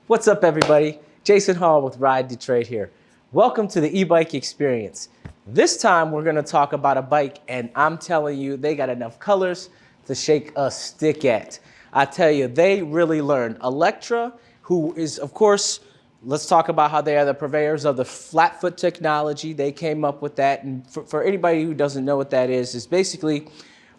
What's up, everybody? Jason Hall with Ride Detroit here. Welcome to the e-bike experience. This time we're going to talk about a bike, and I'm telling you, they got enough colors to shake a stick at. I tell you, they really learned. Electra, who is, of course, let's talk about how they are the purveyors of the flat foot technology. They came up with that, and for anybody who doesn't know what that is basically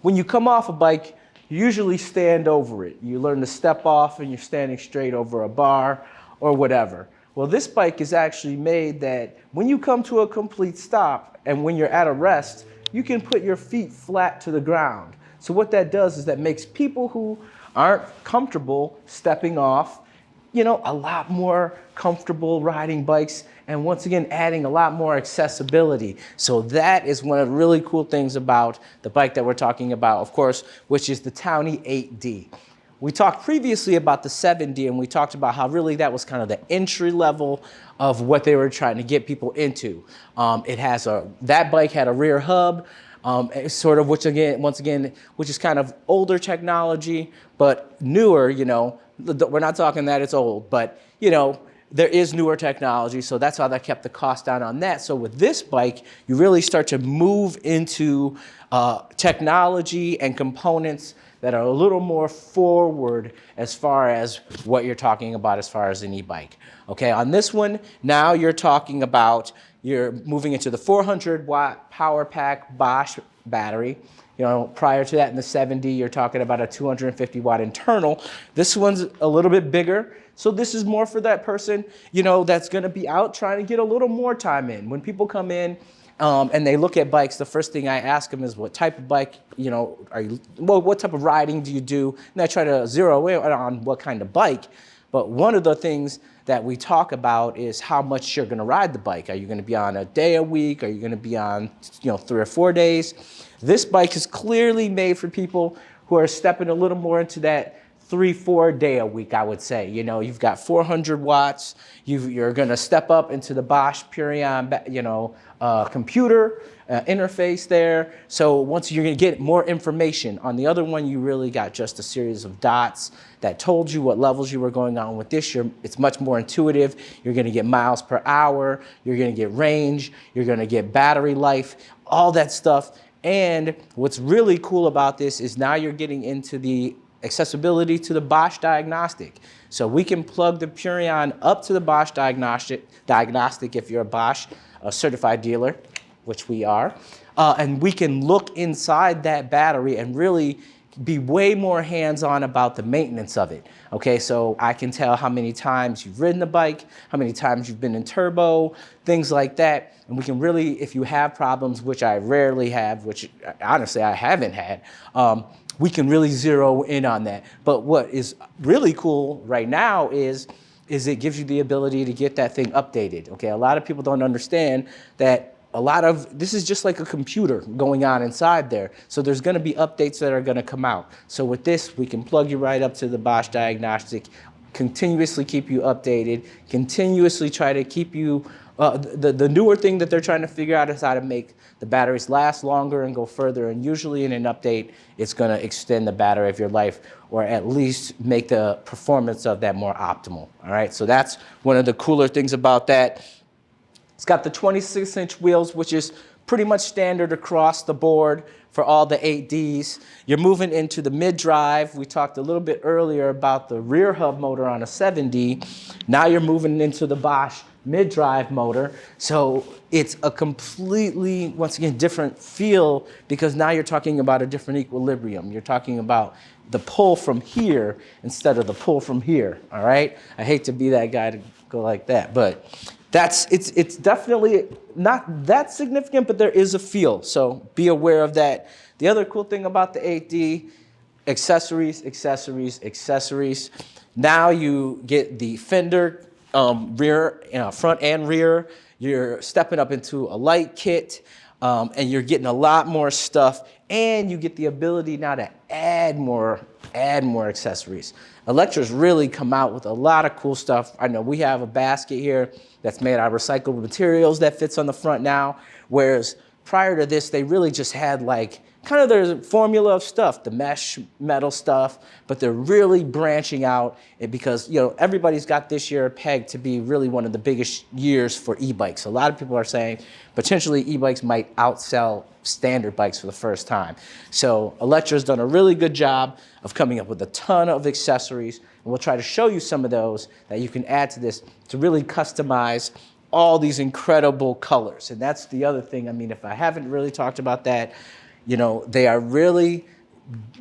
when you come off a bike, you usually stand over it. You learn to step off and you're standing straight over a bar or whatever. Well, this bike is actually made that when you come to a complete stop and when you're at a rest, you can put your feet flat to the ground. So what that does is that makes people who aren't comfortable stepping off, a lot more comfortable riding bikes, and once again, adding a lot more accessibility. So that is one of the really cool things about the bike that we're talking about, of course, which is the Townie 8D. We talked previously about the 7D, and we talked about how really that was kind of the entry level of what they were trying to get people into. That bike had a rear hub, sort of, which is kind of older technology, but newer, we're not talking that it's old, but, there is newer technology, so that's how that kept the cost down on that. So with this bike, you really start to move into technology and components that are a little more forward as far as what you're talking about as far as an e-bike. Okay, on this one, now you're talking about, you're moving into the 400-watt PowerPack Bosch battery. Prior to that in the 7D, you're talking about a 250-watt internal. This one's a little bit bigger. So this is more for that person, that's going to be out trying to get a little more time in. When people come in and they look at bikes, the first thing I ask them is, what type of bike, what type of riding do you do? And I try to zero in on what kind of bike. But one of the things that we talk about is how much you're going to ride the bike. Are you going to be on a day a week? Are you going to be on, 3 or 4 days? This bike is clearly made for people who are stepping a little more into that 3-4 day a week, I would say. You've got 400 watts. You're going to step up into the Bosch Purion, computer interface there. So once you're going to get more information. On the other one, you really got just a series of dots that told you what levels you were going on. With this, it's much more intuitive. You're going to get miles per hour. You're going to get range. You're going to get battery life, all that stuff. And what's really cool about this is now you're getting into the accessibility to the Bosch diagnostic. So we can plug the Purion up to the Bosch diagnostic if you're a Bosch certified dealer, which we are, and we can look inside that battery and really be way more hands-on about the maintenance of it. Okay, so I can tell how many times you've ridden the bike, how many times you've been in turbo, things like that. And we can really, if you have problems, which I rarely have, which honestly I haven't had, we can really zero in on that. But what is really cool right now is it gives you the ability to get that thing updated. Okay, a lot of people don't understand that this is just like a computer going on inside there. So there's going to be updates that are going to come out. So with this, we can plug you right up to the Bosch diagnostic, continuously keep you updated, continuously try to keep you, the newer thing that they're trying to figure out is how to make the batteries last longer and go further. And usually in an update, it's going to extend the battery of your life, or at least make the performance of that more optimal. All right, so that's one of the cooler things about that. It's got the 26-inch wheels, which is pretty much standard across the board for all the 8Ds. You're moving into the mid-drive. We talked a little bit earlier about the rear hub motor on a 7D. Now you're moving into the Bosch mid-drive motor. So it's a completely, once again, different feel, because now you're talking about a different equilibrium. You're talking about the pull from here instead of the pull from here, all right? I hate to be that guy to go like that, but it's definitely not that significant, but there is a feel, so be aware of that. The other cool thing about the 8D, accessories. Now you get the fender, rear, front and rear. You're stepping up into a light kit. and you're getting a lot more stuff, and you get the ability now to add more accessories. Electra's really come out with a lot of cool stuff. I know we have a basket here that's made out of recyclable materials that fits on the front now, whereas prior to this, they really just had like kind of their formula of stuff, the mesh metal stuff, but they're really branching out because, you know, everybody's got this year pegged to be really one of the biggest years for e-bikes. A lot of people are saying potentially e-bikes might outsell standard bikes for the first time. So Electra's done a really good job of coming up with a ton of accessories, and we'll try to show you some of those that you can add to this to really customize all these incredible colors. And that's the other thing. I mean, if I haven't really talked about that, you know, they are really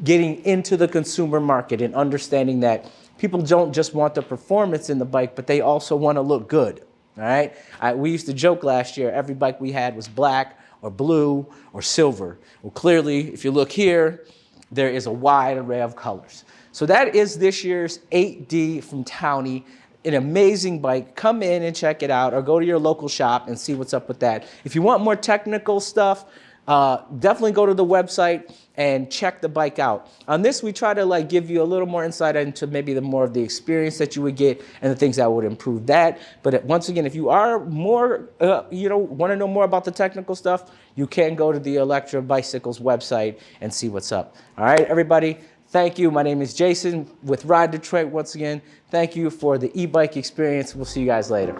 getting into the consumer market and understanding that people don't just want the performance in the bike, but they also want to look good, all right? We used to joke last year, every bike we had was black or blue or silver. Well, clearly, if you look here, there is a wide array of colors. So that is this year's 8D from Townie. An amazing bike. Come in and check it out, or go to your local shop and see what's up with that. If you want more technical stuff, definitely go to the website and check the bike out. On this, we try to like give you a little more insight into maybe the more of the experience that you would get and the things that would improve that. But once again, if you are more, you know, want to know more about the technical stuff, you can go to the Electra Bicycles website and see what's up. All right, everybody. Thank you. My name is Jason with Ride Detroit once again. Thank you for the e-bike experience. We'll see you guys later.